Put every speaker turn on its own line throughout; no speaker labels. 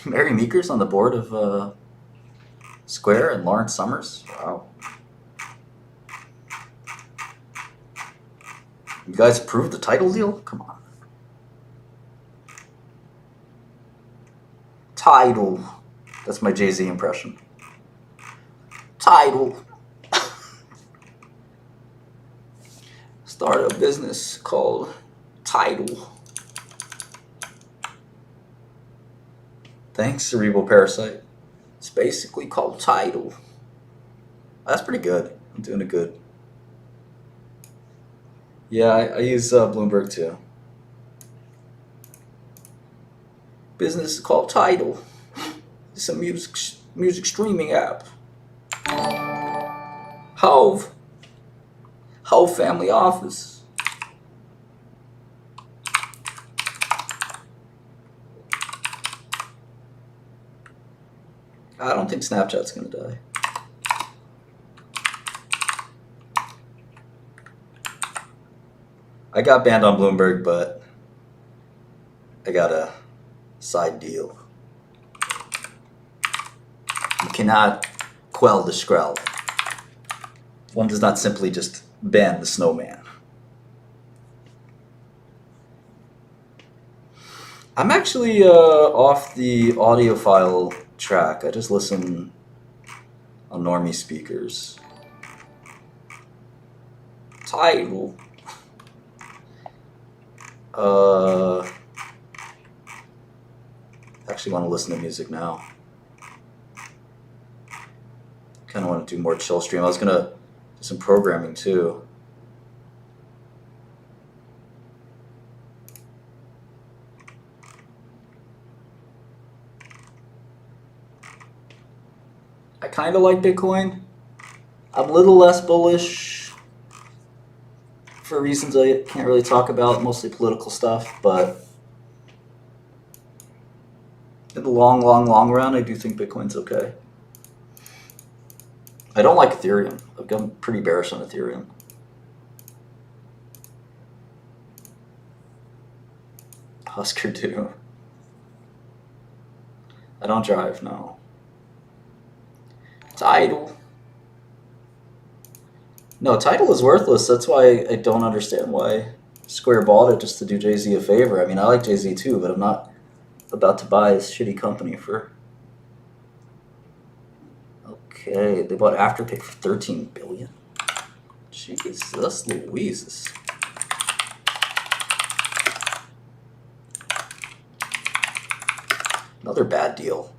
Mary Meeker's on the board of Square and Lawrence Summers. Wow. You guys approved the title deal? Come on. Title. That's my Jay-Z impression. Title. Start a business called Title. Thanks, Cerebral Parasite. It's basically called Title. That's pretty good. I'm doing it good. Yeah, I use Bloomberg too. Business is called Tidal. It's a music streaming app. Hove. Hove Family Office. I don't think Snapchat's gonna die. I got banned on Bloomberg, but I got a side deal. You cannot quell the Shkreli. One does not simply just ban the snowman. I'm actually off the audiophile track. I just listen on normie speakers. Title. Actually want to listen to music now. Kind of want to do more chill stream. I was gonna do some programming too. I kind of like Bitcoin. I'm a little less bullish for reasons I can't really talk about, mostly political stuff, but in the long run, I do think Bitcoin's okay. I don't like Ethereum. I've gotten pretty bearish on Ethereum. Husker Du. I don't drive, no. Tidal. No, Tidal is worthless. That's why I don't understand why Square bought it, just to do Jay-Z a favor. I mean, I like Jay-Z too, but I'm not about to buy his shitty company for... Okay, they bought Afterpay for $13 billion. Jesus Louise. Another bad deal.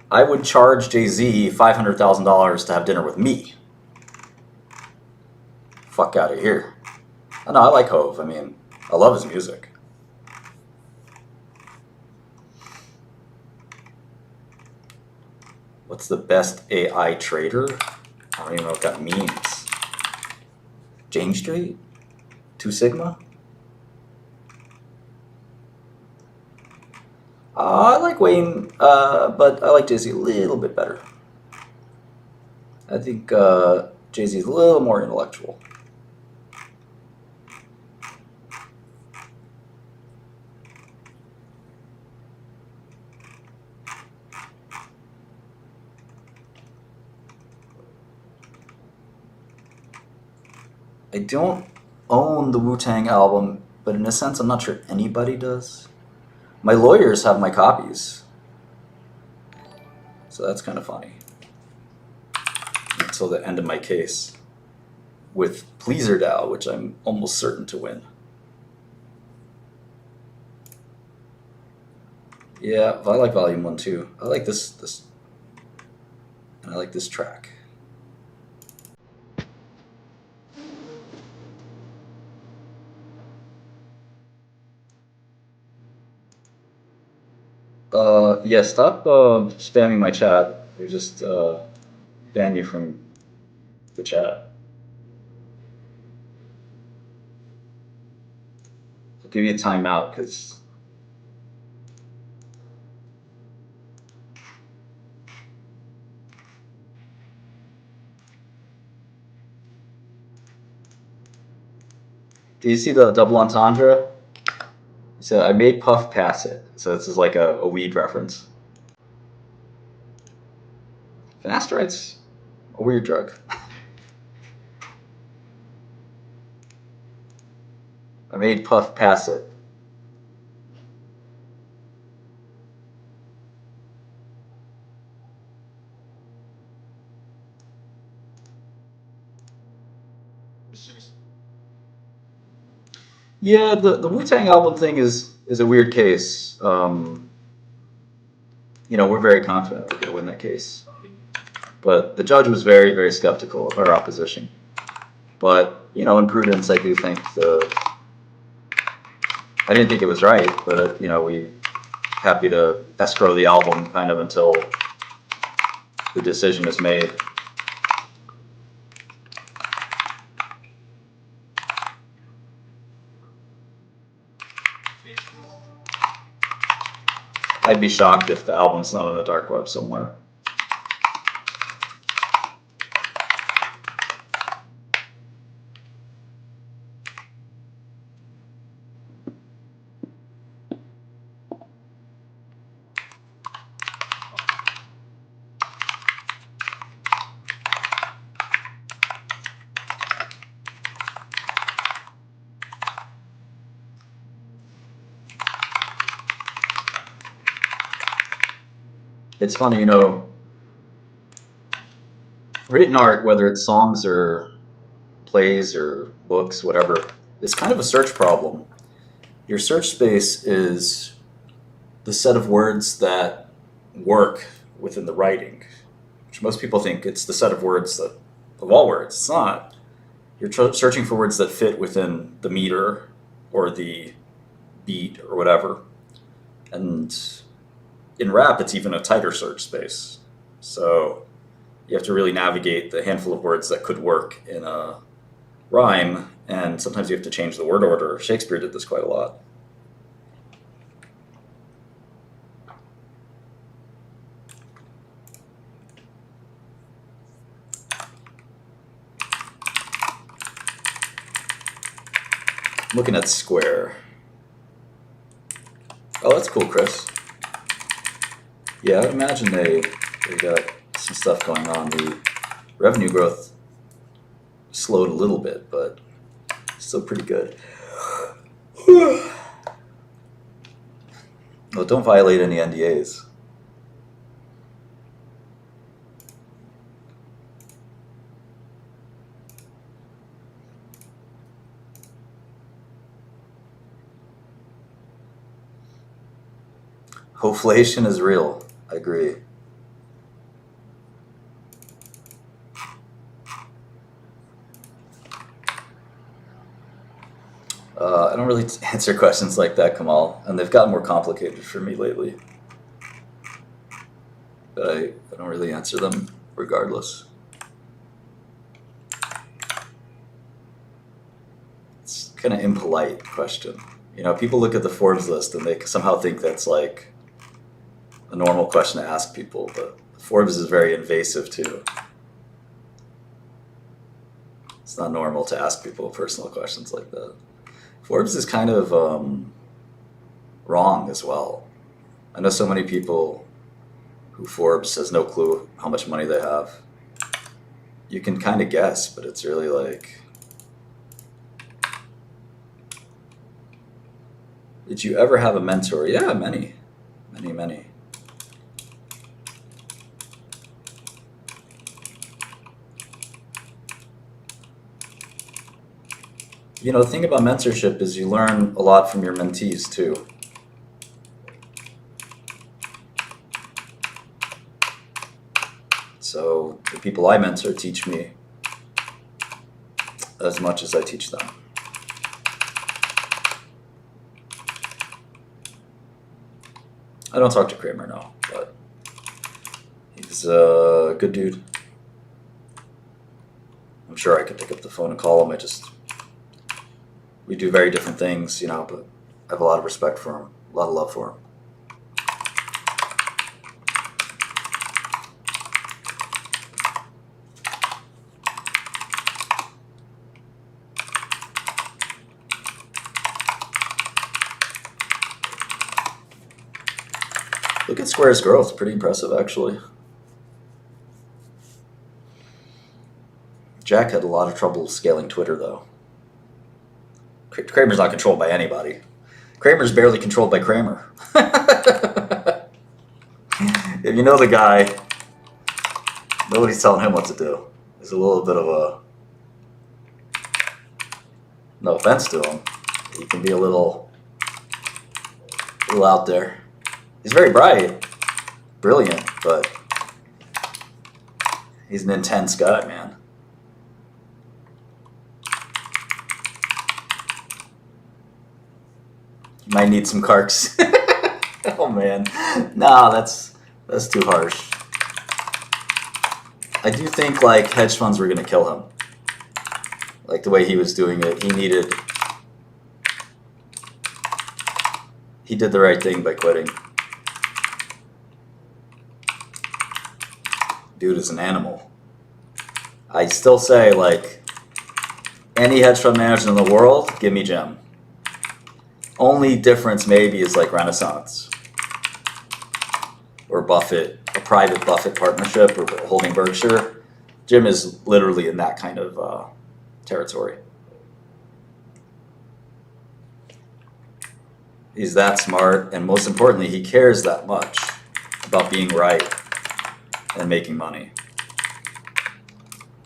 I would charge Jay-Z $500,000 to have dinner with me. Fuck out of here. Oh, no, I like Hove. I mean, I love his music. What's the best AI trader? I don't even know what that means. Jane Street? 2 Sigma? I like Wayne, but I like Jay-Z a little bit better. I think Jay-Z is a little more intellectual. I don't own the Wu-Tang album, but in a sense, I'm not sure anybody does. My lawyers have my copies, so that's kind of funny. Until the end of my case with Pleaser DAO, which I'm almost certain to win. Yeah, I like Volume 1 too. I like this, and I like this track. Yeah, stop spamming my chat. They just ban you from the chat. I'll give you a timeout because Do you see the double entendre? So I made Puff pass it. So this is like a weed reference. Finasteride a weird drug. I made Puff pass it. Yeah, the Wu-Tang album thing is a weird case. We're very confident we're going to win that case. But the judge was very, very skeptical of our opposition. But, in prudence, I do think I didn't think it was right, but, we happy to escrow the album kind of until the decision is made. I'd be shocked if the album's not on the dark web somewhere. It's funny, written art, whether it's songs or plays or books, whatever, is kind of a search problem. Your search space is the set of words that work within the writing, which most people think it's the set of words of all words. It's not. You're searching for words that fit within the meter or the beat or whatever. And in rap, it's even a tighter search space. So you have to really navigate the handful of words that could work in a rhyme, and sometimes you have to change the word order. Shakespeare did this quite a lot. I'm looking at Square. Oh, that's cool, Chris. Yeah, I imagine they got some stuff going on. The revenue growth slowed a little bit, but still pretty good. Well, don't violate any NDAs. Hoflation is real. I agree. I don't really answer questions like that, Kamal, and they've gotten more complicated for me lately. But I don't really answer them regardless. It's kind of impolite question. People look at the Forbes list and they somehow think that's like a normal question to ask people, but Forbes is very invasive too. It's not normal to ask people personal questions like that. Forbes is kind of wrong as well. I know so many people who Forbes has no clue how much money they have. You can kind of guess, but it's really like, did you ever have a mentor? Yeah, many. The thing about mentorship is you learn a lot from your mentees too. So the people I mentor teach me as much as I teach them. I don't talk to Kramer now, but he's a good dude. I'm sure I could pick up the phone and call him. We do very different things, but I have a lot of respect for him, a lot of love for him. Look at Square's growth. Pretty impressive, actually. Jack had a lot of trouble scaling Twitter, though. Kramer's not controlled by anybody. Kramer's barely controlled by Kramer. If you know the guy, nobody's telling him what to do. There's a little bit of a... No offense to him. He can be a little out there. He's very bright, brilliant, but he's an intense guy, man. You might need some carks. Oh man, nah, that's too harsh. I do think like hedge funds were gonna kill him. Like the way he was doing it, he did the right thing by quitting. Dude is an animal. I still say, like, any hedge fund manager in the world, give me Jim. Only difference maybe is like Renaissance or Buffett, a private Buffett partnership or holding Berkshire. Jim is literally in that kind of territory. He's that smart, and most importantly, he cares that much about being right and making money.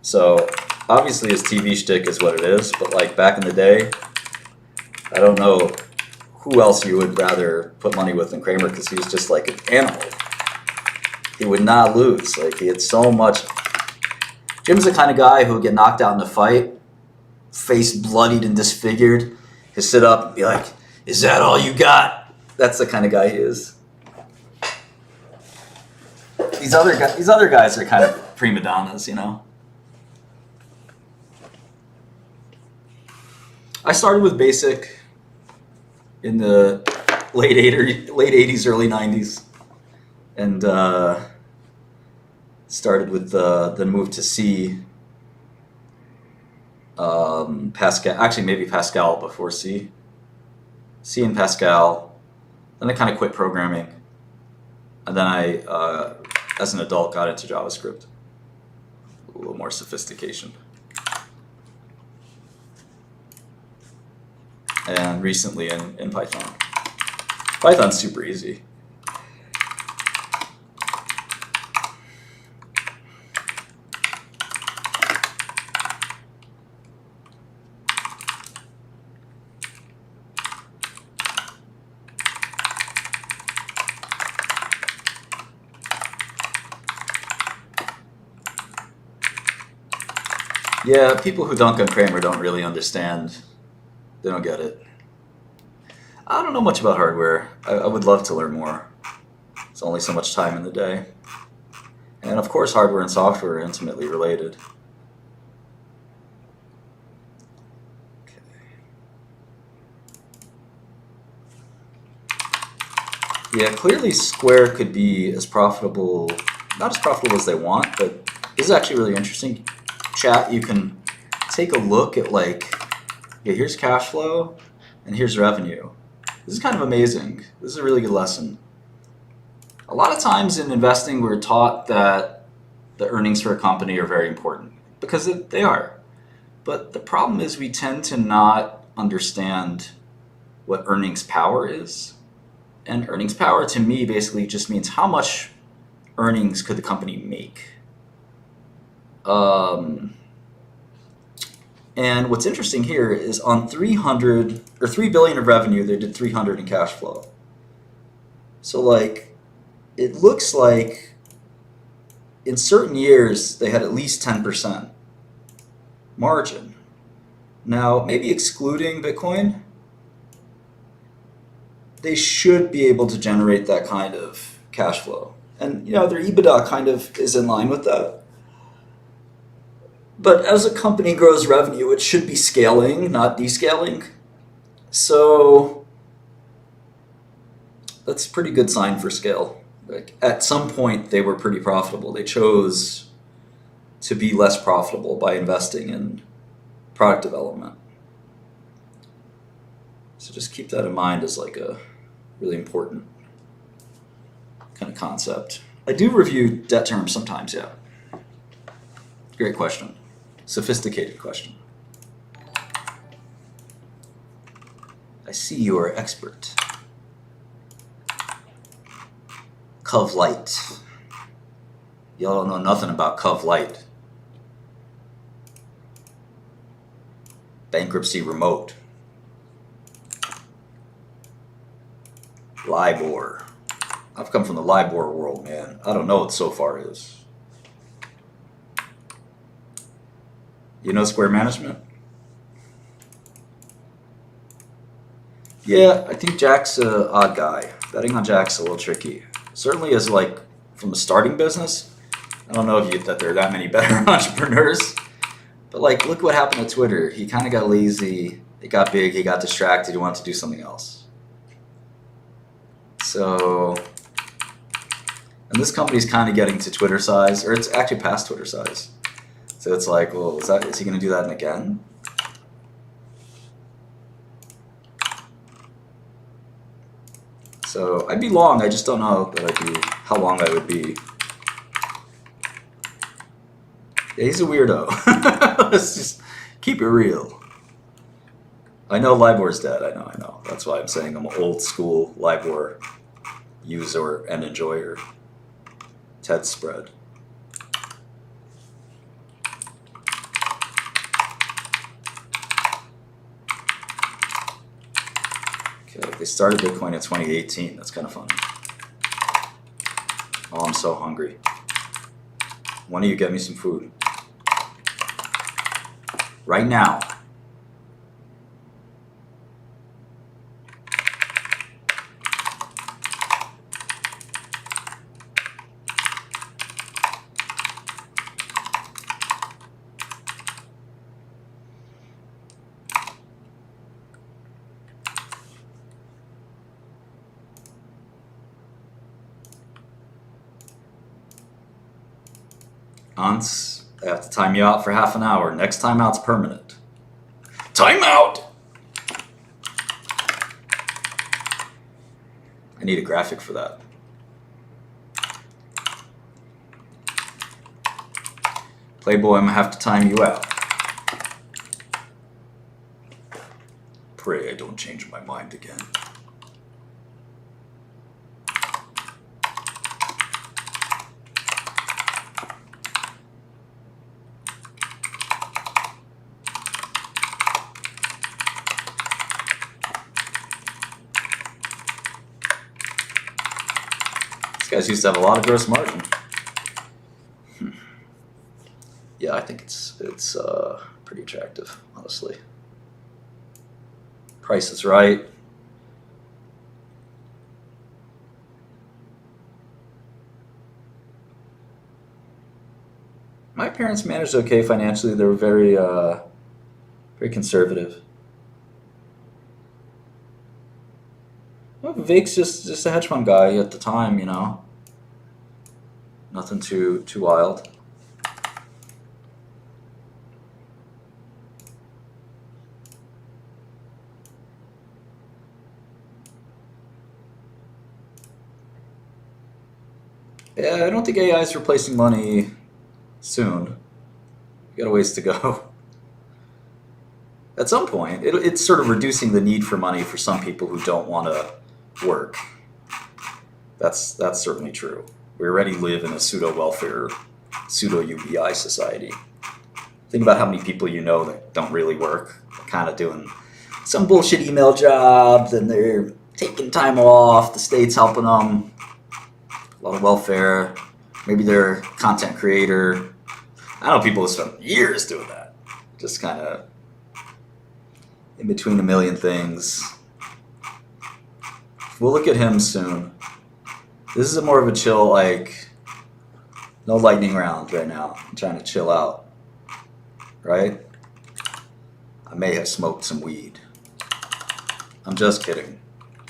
So obviously his TV shtick is what it is, but like back in the day, I don't know who else you would rather put money with than Kramer, because he was just like an animal. He would not lose. Like, he had so much. Jim's the kind of guy who would get knocked out in a fight, face bloodied and disfigured. He'd sit up and be like, "Is that all you got?" That's the kind of guy he is. These other guys are kind of prima donnas, you know. I started with basic in the late 80s, early 90s, and started with the move to C. Pascal, actually maybe Pascal before C. C and Pascal. Then I kind of quit programming, and then I, as an adult, got into JavaScript. A little more sophistication. And recently in Python. Python's super easy. Yeah, people who dunk on Kramer don't really understand. They don't get it. I don't know much about hardware. I would love to learn more. It's only so much time in the day. And of course, hardware and software are intimately related. Okay. Yeah, clearly Square could be as profitable, not as profitable as they want, but this is actually really interesting. Chat, you can take a look at like, yeah, here's cash flow and here's revenue. This is kind of amazing. This is a really good lesson. A lot of times in investing, we're taught that the earnings for a company are very important, because they are. But the problem is we tend to not understand what earnings power is. And earnings power to me basically just means how much earnings could the company make. And what's interesting here is on 3 billion of revenue, they did 300 in cash flow. So like, it looks like in certain years they had at least 10% margin. Now, maybe excluding Bitcoin, they should be able to generate that kind of cash flow. And you know, their EBITDA kind of is in line with that. But as a company grows revenue, it should be scaling, not descaling. So that's a pretty good sign for scale. Like, at some point, they were pretty profitable. They chose to be less profitable by investing in product development. So just keep that in mind as like a really important kind of concept. I do review debt terms sometimes, yeah. Great question. Sophisticated question. I see you are expert. Cov Light. Y'all don't know nothing about Cov Light. Bankruptcy Remote. LIBOR. I've come from the LIBOR world, man. I don't know what SOFR is. You know Square Management? Yeah, I think Jack's an odd guy. Betting on Jack's a little tricky. Certainly as like from a starting business, I don't know if that there are that many better entrepreneurs. But like, look what happened to Twitter. He kind of got lazy. It got big. He got distracted. He wanted to do something else. So, and this company's kind of getting to Twitter size, or it's actually past Twitter size. So it's like, well, is he going to do that again? So I'd be long. I just don't know that I'd be how long I would be. Yeah, he's a weirdo. Let's just keep it real. I know LIBOR's dead. I know. That's why I'm saying I'm an old school LIBOR user and enjoyer. TED spread. Okay, they started Bitcoin in 2018. That's kind of funny. Oh, I'm so hungry. One of you get me some food. Right now. Aunts, I have to time you out for half an hour. Next time out's permanent. Time out! I need a graphic for that. Playboy, I'm gonna have to time you out. Pray I don't change my mind again. Guys used to have a lot of gross margin. Yeah, I think it's pretty attractive, honestly. Price is right. My parents managed okay financially. They were very very conservative. Well, Vic's just a hedge fund guy at the time, you know. Nothing too wild. Yeah, I don't think AI is replacing money soon. We got a ways to go. At some point, it's sort of reducing the need for money for some people who don't want to work. That's certainly true. We already live in a pseudo-welfare, pseudo-UBI society. Think about how many people you know that don't really work, kind of doing some bullshit email jobs, and they're taking time off, the state's helping them, a lot of welfare, maybe they're a content creator. I know people who spend years doing that, just kind of in between a million things. We'll look at him soon. This is more of a chill, like, no lightning round right now. I'm trying to chill out, right? I may have smoked some weed. I'm just kidding.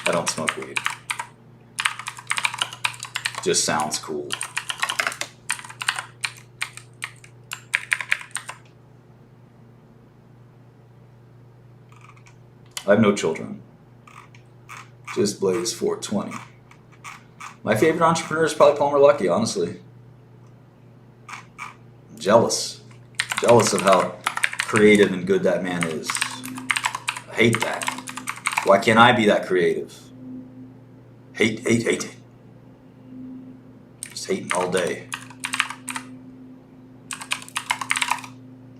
I don't smoke weed. Just sounds cool. I have no children. Just Blaze 420. My favorite entrepreneur is probably Palmer Luckey, honestly. I'm jealous. Jealous of how creative and good that man is. I hate that. Why can't I be that creative? Hate. Just hating all day.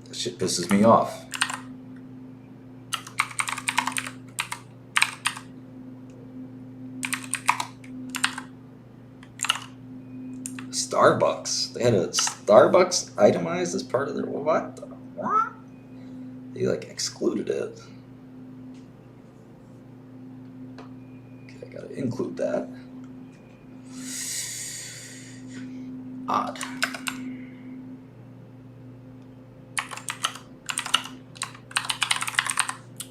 That shit pisses me off. Starbucks. They had a Starbucks itemized as part of their what? What? They like excluded it. Okay, I gotta include that. Odd.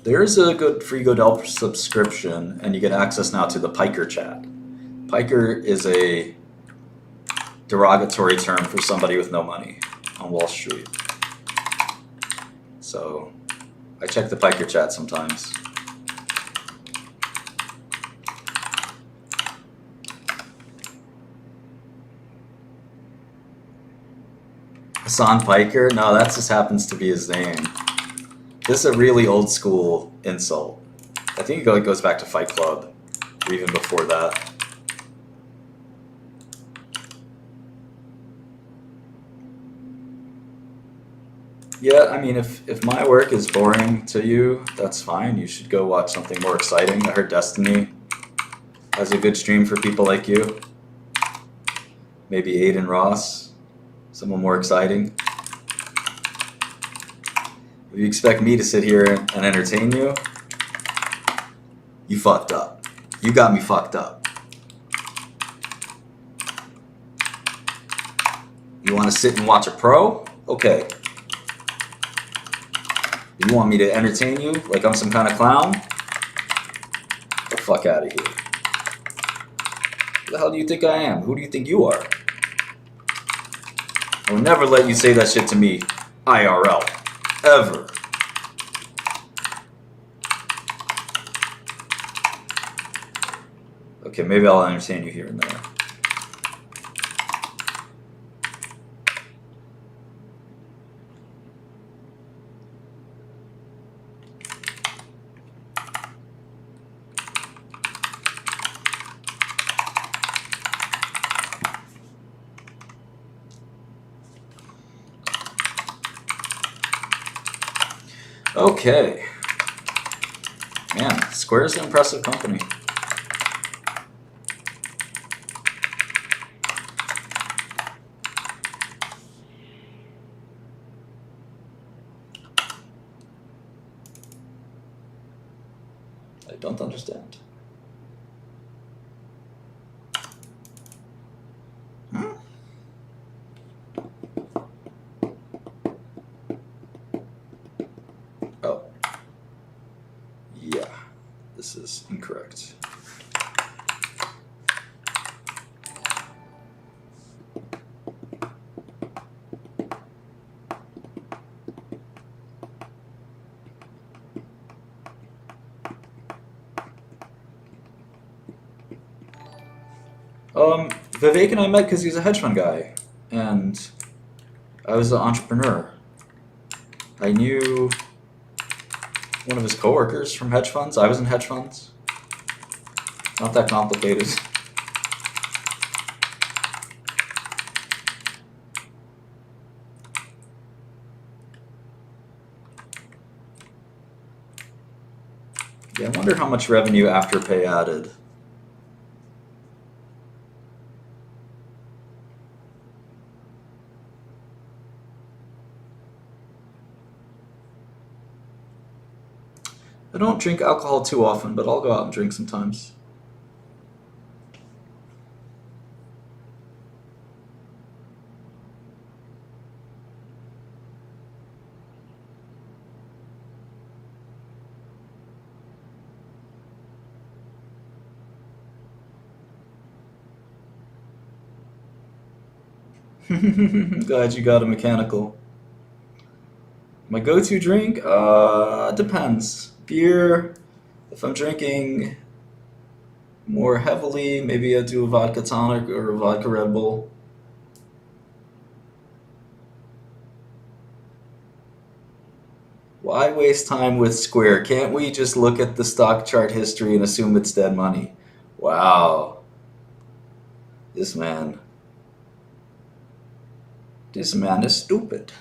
There's a good free Godel subscription, and you get access now to the Piker chat. Piker is a derogatory term for somebody with no money on Wall Street. So I check the Piker chat sometimes. Hassan Piker? No, that just happens to be his name. This is a really old school insult. I think it goes back to Fight Club, or even before that. Yeah, I mean, if my work is boring to you, that's fine. You should go watch something more exciting. I heard Destiny has a good stream for people like you. Maybe Aiden Ross, someone more exciting. If you expect me to sit here and entertain you, you fucked up. You got me fucked up. You want to sit and watch a pro? Okay. You want me to entertain you like I'm some kind of clown? Get the fuck out of here. Who the hell do you think I am? Who do you think you are? I would never let you say that shit to me IRL. Ever. Okay, maybe I'll entertain you here and there. Okay. Man, Square's an impressive company. I don't understand. Oh. Yeah, this is incorrect. Vivek and I met because he's a hedge fund guy, and I was an entrepreneur. I knew one of his coworkers from hedge funds. I was in hedge funds. Not that complicated. Yeah, I wonder how much revenue Afterpay added. I don't drink alcohol too often, but I'll go out and drink sometimes. Glad you got a mechanical. My go-to drink? Depends. Beer, if I'm drinking more heavily, maybe I do a vodka tonic or a vodka Red Bull. Why waste time with Square? Can't we just look at the stock chart history and assume it's dead money? Wow, this man, this man is stupid.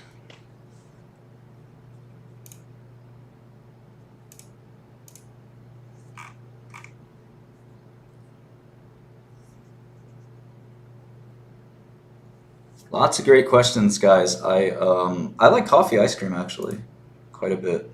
Lots of great questions, guys. I like coffee ice cream actually, quite a bit.